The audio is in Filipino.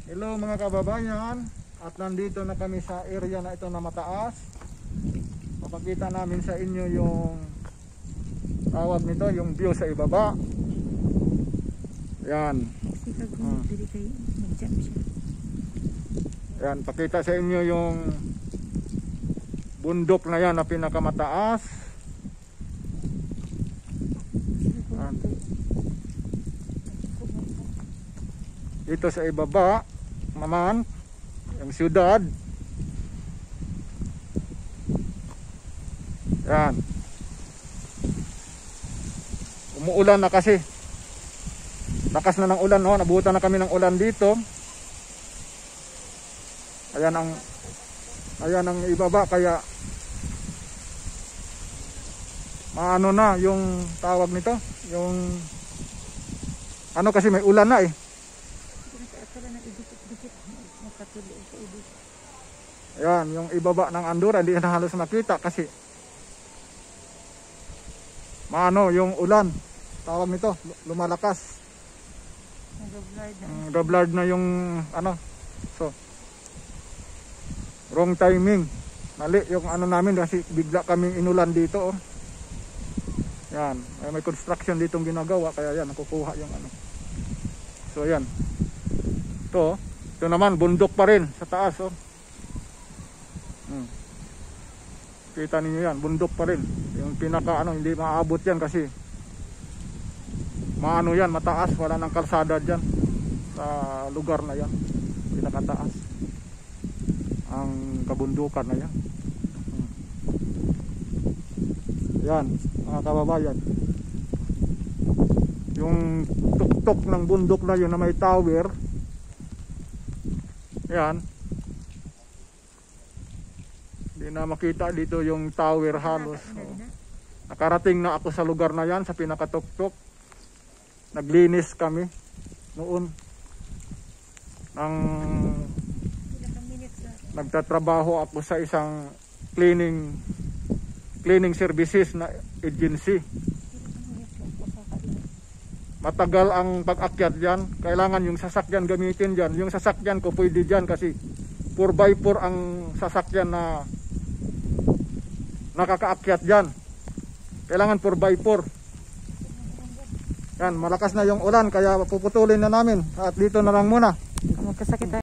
Hello mga kababayan, at nandito na kami sa area na ito na mataas. Papakita namin sa inyo yung tawag nito, yung view sa ibaba. Yan. Yan, pakita sa inyo yung bundok na yan na pinakamataas. Yan. Dito sa ibaba naman yung siyudad. Yan. Umuulan na kasi. Lakas na ng ulan, no? Nabutan na kami ng ulan dito. Ayan ang ibaba, kaya maano na yung tawag nito, yung ano, kasi may ulan na eh. Ayan, yung ibaba ng Andura hindi na halos makita kasi maano yung ulan, tawag nito, lumalakas. Gablard na yung ano. So wrong timing, mali yung ano namin kasi bigla kaming inulan dito, oh. Yan, may construction ditong ginagawa, kaya yan nakukuha yung ano. So yan, ito naman bundok pa rin sa taas, oh. Kita niyo yan, bundok pa rin. Yung pinaka ano, hindi maabot yan kasi maano yan, mataas, wala nang kalsada dyan sa lugar na yan, pinakataas ang kabundukan na yan. Yan mga kababayan, yung tuktok ng bundok na yun na may tower. Yan, hindi na makita dito yung tower halos. Nakarating na ako sa lugar na yan, sa pinakatuktok. Naglinis kami noon nagtatrabaho ako sa isang cleaning services na agency. Matagal ang pag-akyat dyan, kailangan yung sasakyan gamitin dyan. Yung sasakyan ko pwede dyan kasi 4x4 ang sasakyan na nakakaakyat dyan. Kailangan 4x4. Yan, malakas na yung ulan kaya puputulin na namin at dito na lang muna. Magkasakit.